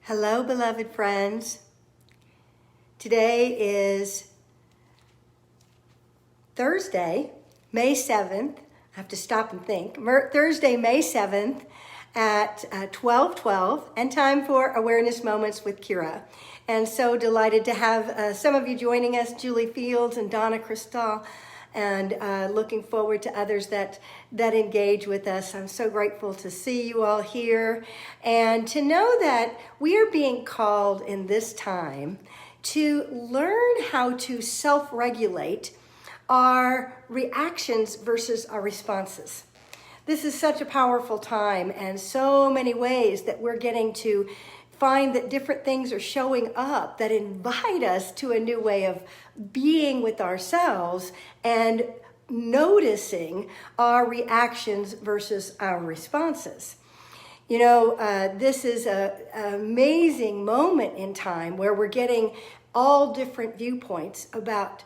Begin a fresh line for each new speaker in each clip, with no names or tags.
Hello, beloved friends. Today is Thursday, May 7th. I have to stop and think. Thursday, May 7th at 12:12, and time for Awareness Moments with Kyra. And so delighted to have some of you joining us, Julie Fields and Donna Cristal, and looking forward to others that engage with us. I'm so grateful to see you all here and to know that we are being called in this time to learn how to self-regulate our reactions versus our responses. This is such a powerful time, and so many ways that we're getting to find that different things are showing up that invite us to a new way of being with ourselves and noticing our reactions versus our responses. You know, this is an amazing moment in time where we're getting all different viewpoints about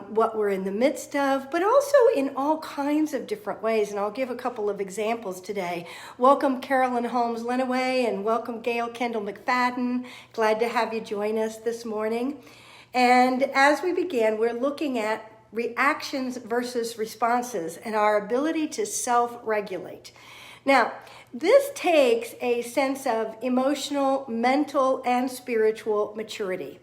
what we're in the midst of, but also in all kinds of different ways. And I'll give a couple of examples today. Welcome Carolyn Holmes Lenaway and welcome Gail Kendall McFadden. Glad to have you join us this morning. And as we begin, we're looking at reactions versus responses and our ability to self-regulate. Now, this takes a sense of emotional, mental, and spiritual maturity.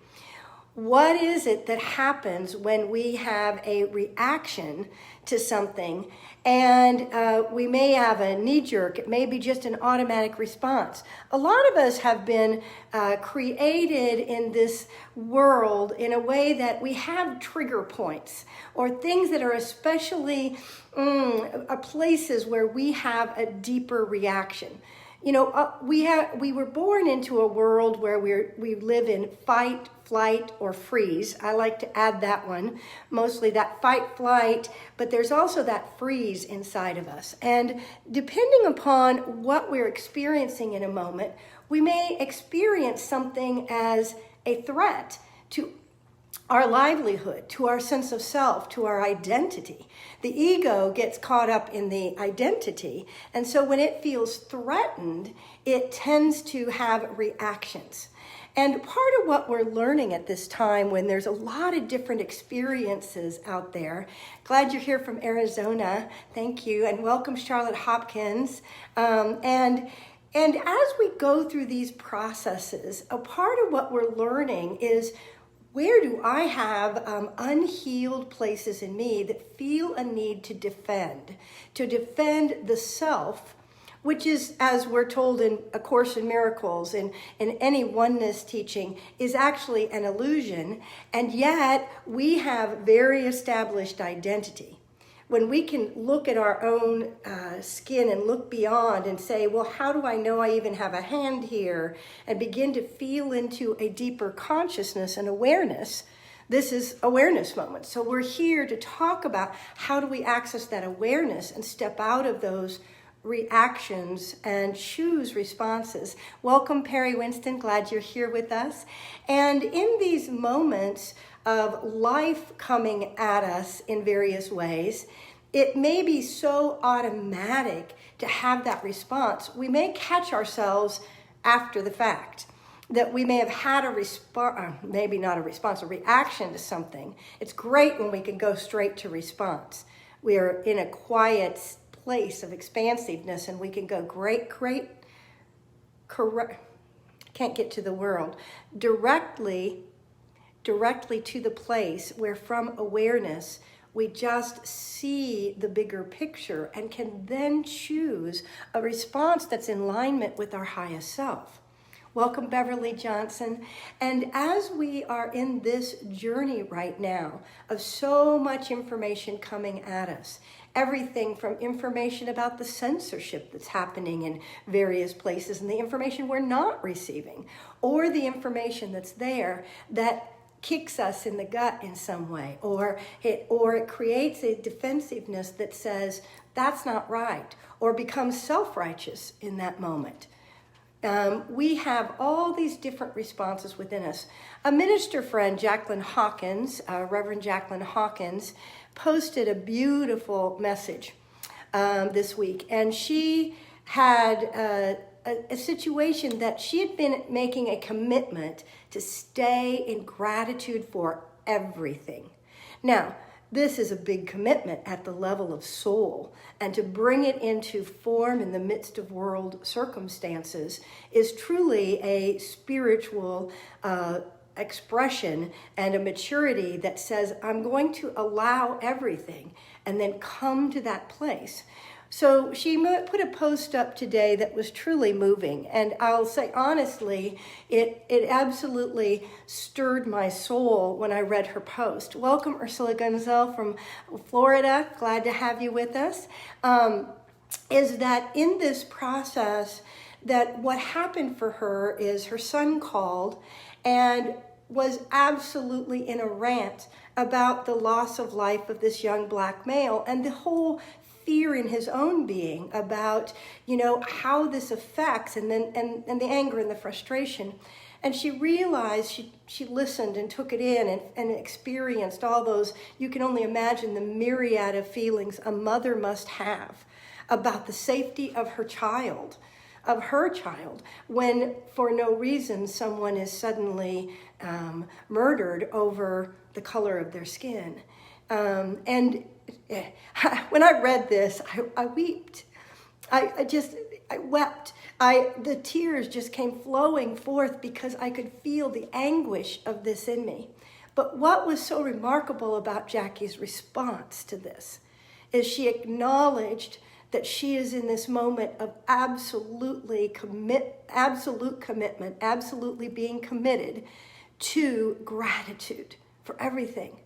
What is it that happens when we have a reaction to something and we may have a knee-jerk, it may be just an automatic response. A lot of us have been created in this world in a way that we have trigger points or things that are especially places where we have a deeper reaction. You know, we were born into a world where we live in fight, flight, or freeze. I like to add that one, mostly that fight, flight, but there's also that freeze inside of us. And depending upon what we're experiencing in a moment, we may experience something as a threat to our livelihood, to our sense of self, to our identity. The ego gets caught up in the identity, and so when it feels threatened, it tends to have reactions. And part of what we're learning at this time, when there's a lot of different experiences out there, glad you're here from Arizona, thank you, and welcome Charlotte Hopkins. And as we go through these processes, a part of what we're learning is, where do I have unhealed places in me that feel a need to defend the self, which is, as we're told in A Course in Miracles and in any oneness teaching, is actually an illusion, and yet we have very established identity. When we can look at our own skin and look beyond and say, well, how do I know I even have a hand here? And begin to feel into a deeper consciousness and awareness. This is awareness moments. So we're here to talk about how do we access that awareness and step out of those reactions and choose responses. Welcome, Perry Winston. Glad you're here with us. And in these moments of life coming at us in various ways, it may be so automatic to have that response. We may catch ourselves after the fact that we may have had a response, maybe not a response, a reaction to something. It's great when we can go straight to response. We are in a quiet place of expansiveness and we can go correct, can't get to the world, directly to the place where from awareness we just see the bigger picture and can then choose a response that's in alignment with our highest self. Welcome, Beverly Johnson. And as we are in this journey right now of so much information coming at us, everything from information about the censorship that's happening in various places and the information we're not receiving, or the information that's there that kicks us in the gut in some way, or it creates a defensiveness that says that's not right, or becomes self-righteous in that moment. We have all these different responses within us. A minister friend, Jacqueline Hawkins, Reverend Jacqueline Hawkins, posted a beautiful message this week, and she had a situation that she had been making a commitment to stay in gratitude for everything. Now, this is a big commitment at the level of soul, and to bring it into form in the midst of world circumstances is truly a spiritual expression and a maturity that says, I'm going to allow everything and then come to that place. So she put a post up today that was truly moving. And I'll say honestly, it absolutely stirred my soul when I read her post. Welcome, Ursula Gunzel from Florida. Glad to have you with us. Is that in this process, that what happened for her is her son called and was absolutely in a rant about the loss of life of this young black male and the whole fear in his own being about, how this affects, and the anger and the frustration. And she realized, she listened and took it in and experienced all those, you can only imagine the myriad of feelings a mother must have about the safety of her child, when for no reason someone is suddenly murdered over the color of their skin. And when I read this, I wept. I wept. The tears just came flowing forth because I could feel the anguish of this in me. But what was so remarkable about Jackie's response to this is she acknowledged that she is in this moment of absolute commitment, absolutely being committed to gratitude for everything.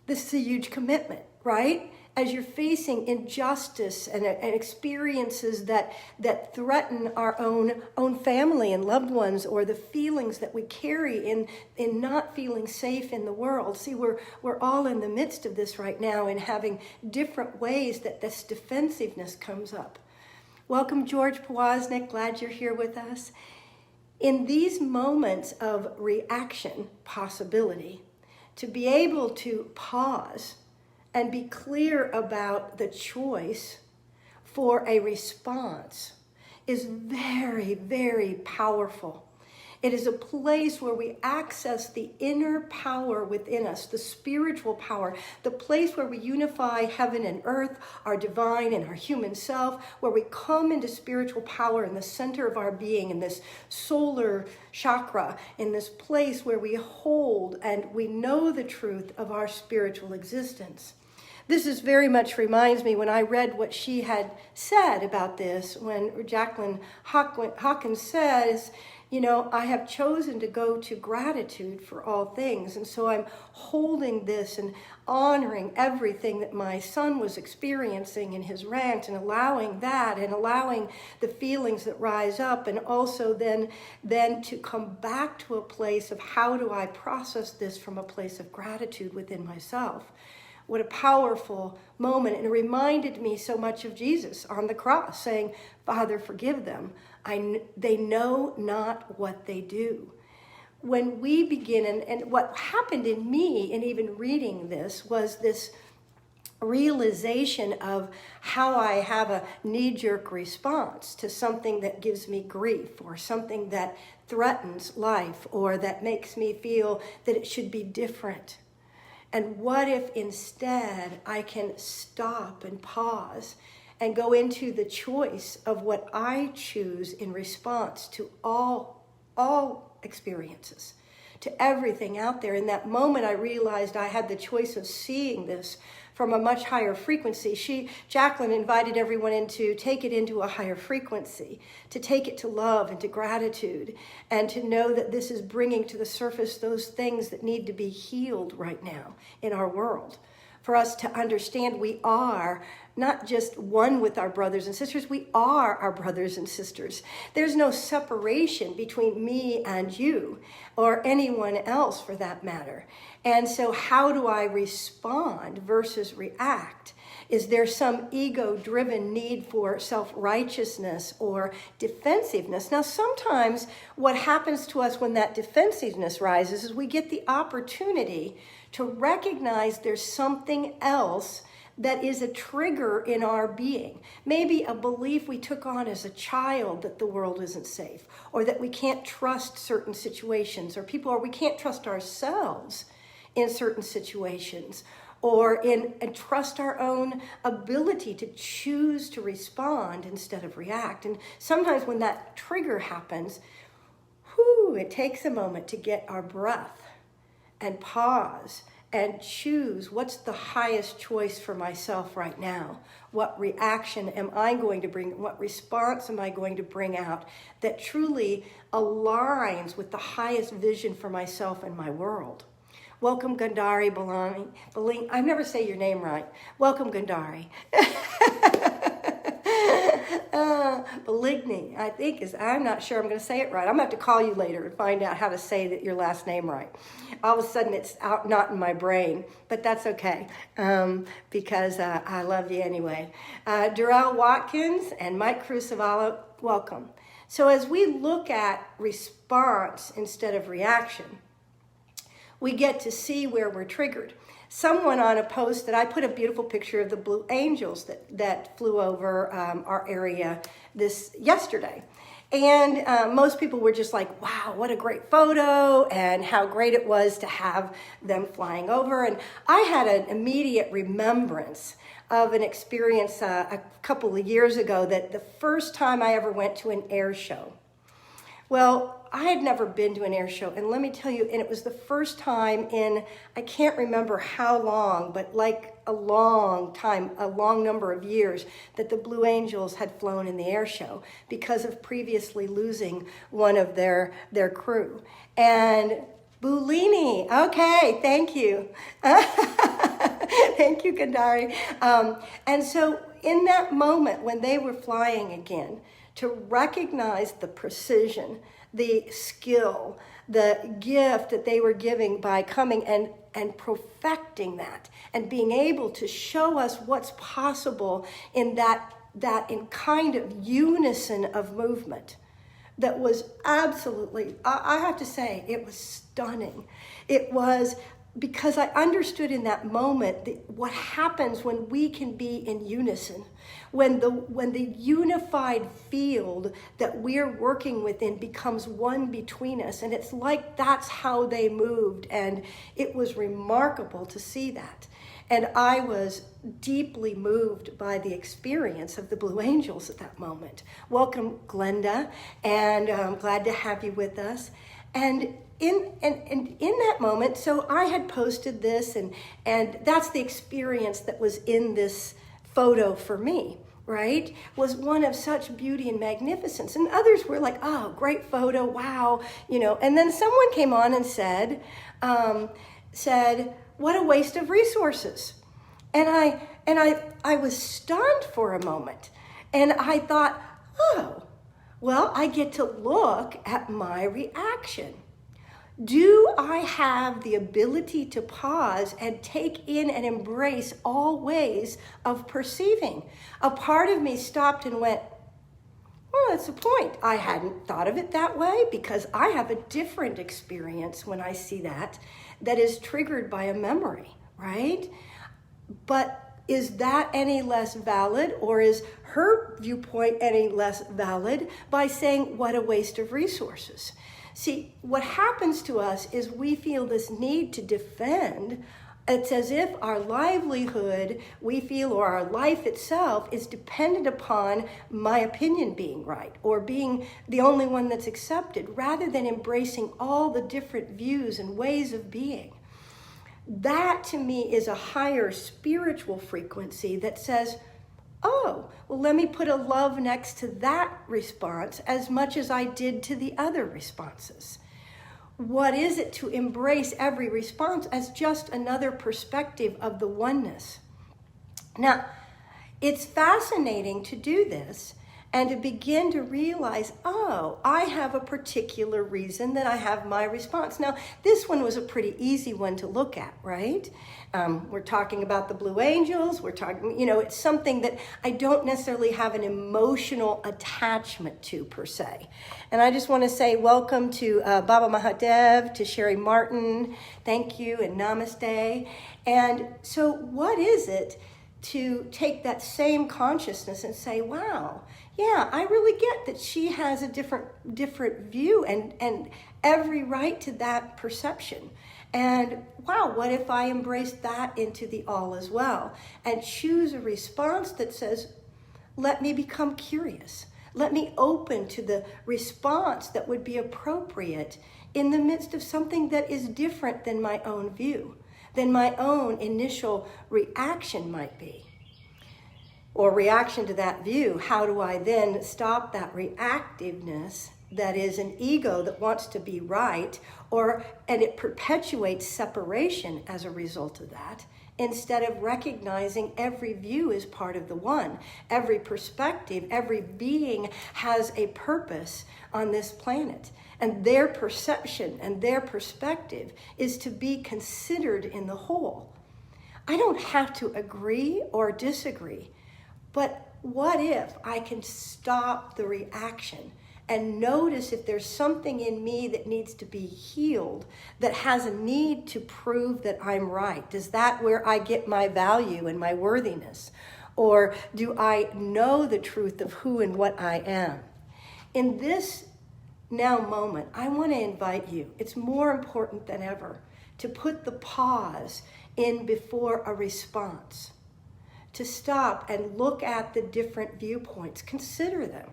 This is a huge commitment, right? As you're facing injustice and experiences that threaten our own family and loved ones, or the feelings that we carry in not feeling safe in the world. See, we're all in the midst of this right now and having different ways that this defensiveness comes up. Welcome, George Powaznik. Glad you're here with us. In these moments of reaction possibility, to be able to pause and be clear about the choice for a response is very, very powerful. It is a place where we access the inner power within us, the spiritual power, the place where we unify heaven and earth, our divine and our human self, where we come into spiritual power in the center of our being, in this solar chakra, in this place where we hold and we know the truth of our spiritual existence. This is very much reminds me when I read what she had said about this, when Jacqueline Hawkins says, I have chosen to go to gratitude for all things. And so I'm holding this and honoring everything that my son was experiencing in his rant, and allowing that and allowing the feelings that rise up, and also then to come back to a place of how do I process this from a place of gratitude within myself. What a powerful moment. And it reminded me so much of Jesus on the cross saying, Father, forgive them. They know not what they do. When we begin, and what happened in me in even reading this was this realization of how I have a knee-jerk response to something that gives me grief, or something that threatens life, or that makes me feel that it should be different. And what if instead I can stop and pause and go into the choice of what I choose in response to all experiences, to everything out there. In that moment, I realized I had the choice of seeing this from a much higher frequency. Jacqueline invited everyone to take it into a higher frequency, to take it to love and to gratitude, and to know that this is bringing to the surface those things that need to be healed right now in our world. For us to understand we are not just one with our brothers and sisters, we are our brothers and sisters. There's no separation between me and you, or anyone else for that matter. And so how do I respond versus react? Is there some ego-driven need for self-righteousness or defensiveness? Now, sometimes what happens to us when that defensiveness rises is we get the opportunity to recognize there's something else that is a trigger in our being. Maybe a belief we took on as a child that the world isn't safe, or that we can't trust certain situations or people, or we can't trust ourselves in certain situations, or and trust our own ability to choose to respond instead of react. And sometimes when that trigger happens, it takes a moment to get our breath and pause and choose what's the highest choice for myself right now. What reaction am I going to bring? What response am I going to bring out that truly aligns with the highest vision for myself and my world? Welcome, Gandhari Baling. I never say your name right. Welcome, Gandhari. Baligny, I think I'm not sure I'm going to say it right. I'm going to have to call you later and find out how to say your last name right. All of a sudden it's out, not in my brain, but that's okay, because I love you anyway. Darrell Watkins and Mike Crucivallo, welcome. So as we look at response instead of reaction, we get to see where we're triggered. Someone on a post that I put a beautiful picture of the blue angels that flew over our area yesterday. And most people were just like, wow, what a great photo, and how great it was to have them flying over. And I had an immediate remembrance of an experience a couple of years ago, that the first time I ever went to an air show. Well, I had never been to an air show, and let me tell you, and it was the first time in, I can't remember how long, but like a long time, a long number of years, that the Blue Angels had flown in the air show because of previously losing one of their crew. And Bulini, okay, thank you. Thank you, Gandhari. And so in that moment when they were flying again, to recognize the precision, the skill, the gift that they were giving by coming and perfecting that, and being able to show us what's possible in that in kind of unison of movement, that was absolutely, I have to say, it was stunning. It was, because I understood in that moment what happens when we can be in unison, when the unified field that we're working within becomes one between us. And it's like that's how they moved, and it was remarkable to see that. And I was deeply moved by the experience of the Blue Angels at that moment. Welcome, Glenda, and I'm glad to have you with us. And in that moment, so I had posted this, and that's the experience that was in this photo for me, right? Was one of such beauty and magnificence. And others were like, oh, great photo, wow, And then someone came on and said, what a waste of resources. And I was stunned for a moment. And I thought, oh, well, I get to look at my reaction. Do I have the ability to pause and take in and embrace all ways of perceiving? A part of me stopped and went, well, that's the point. I hadn't thought of it that way, because I have a different experience when I see that is triggered by a memory, right? But is that any less valid, or is her viewpoint any less valid by saying, what a waste of resources? See, what happens to us is we feel this need to defend. It's as if our livelihood, we feel, or our life itself is dependent upon my opinion being right, or being the only one that's accepted, rather than embracing all the different views and ways of being. That, to me, is a higher spiritual frequency that says, oh, well, let me put a love next to that response as much as I did to the other responses. What is it to embrace every response as just another perspective of the oneness? Now, it's fascinating to do this and to begin to realize, oh, I have a particular reason that I have my response. Now, this one was a pretty easy one to look at, right? We're talking about the Blue Angels. We're talking, it's something that I don't necessarily have an emotional attachment to, per se. And I just want to say welcome to Baba Mahadev, to Sherry Martin. Thank you, and namaste. And so what is it to take that same consciousness and say, wow, yeah, I really get that she has a different view and every right to that perception. And wow, what if I embrace that into the all as well and choose a response that says, let me become curious. Let me open to the response that would be appropriate in the midst of something that is different than my own view, than my own initial reaction might be. Or reaction to that view, how do I then stop that reactiveness that is an ego that wants to be right, and it perpetuates separation as a result of that, instead of recognizing every view is part of the one. Every perspective, every being has a purpose on this planet. And their perception and their perspective is to be considered in the whole. I don't have to agree or disagree, but what if I can stop the reaction and notice if there's something in me that needs to be healed, that has a need to prove that I'm right? Is that where I get my value and my worthiness? Or do I know the truth of who and what I am? In this now moment, I want to invite you, it's more important than ever, to put the pause in before a response, to stop and look at the different viewpoints, consider them.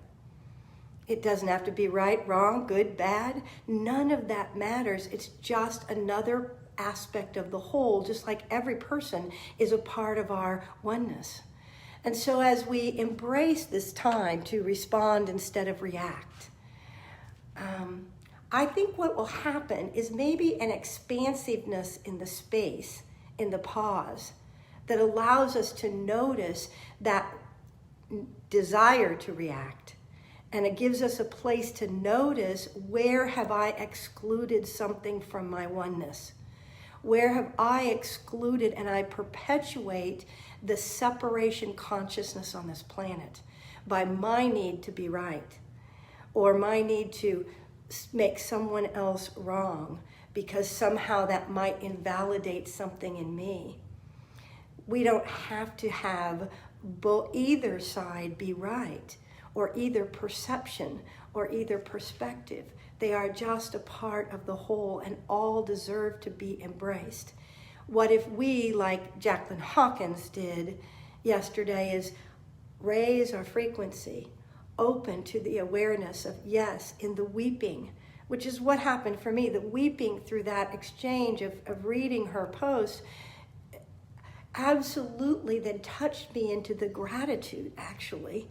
It doesn't have to be right, wrong, good, bad. None of that matters. It's just another aspect of the whole, just like every person is a part of our oneness. And so as we embrace this time to respond instead of react, I think what will happen is maybe an expansiveness in the space, in the pause, that allows us to notice that desire to react. And it gives us a place to notice, where have I excluded something from my oneness? Where have I excluded and I perpetuate the separation consciousness on this planet by my need to be right, or my need to make someone else wrong because somehow that might invalidate something in me? We don't have to have either side be right, or either perception, or either perspective. They are just a part of the whole, and all deserve to be embraced. What if we, like Jacqueline Hawkins did yesterday, is raise our frequency, open to the awareness of, yes, in the weeping, which is what happened for me, the weeping through that exchange of reading her post, absolutely then touched me into the gratitude, actually,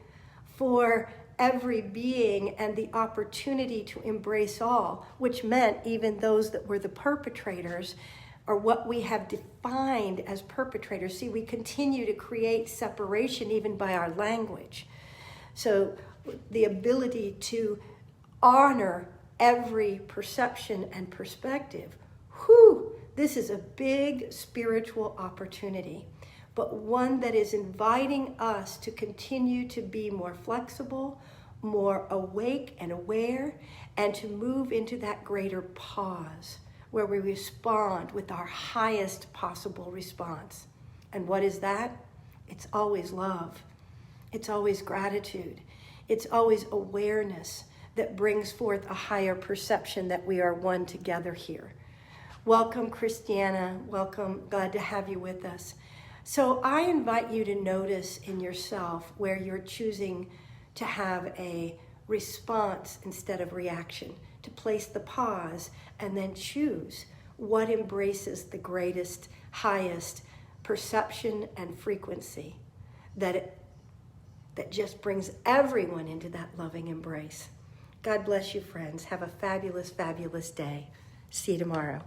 for every being and the opportunity to embrace all, which meant even those that were the perpetrators, or what we have defined as perpetrators. See, we continue to create separation even by our language. So the ability to honor every perception and perspective, this is a big spiritual opportunity, but one that is inviting us to continue to be more flexible, more awake and aware, and to move into that greater pause where we respond with our highest possible response. And what is that? It's always love. It's always gratitude. It's always awareness that brings forth a higher perception that we are one together here. Welcome, Christiana. Welcome. Glad to have you with us. So I invite you to notice in yourself where you're choosing to have a response instead of reaction, to place the pause and then choose what embraces the greatest, highest perception and frequency that just brings everyone into that loving embrace. God bless you, friends. Have a fabulous, fabulous day. See you tomorrow.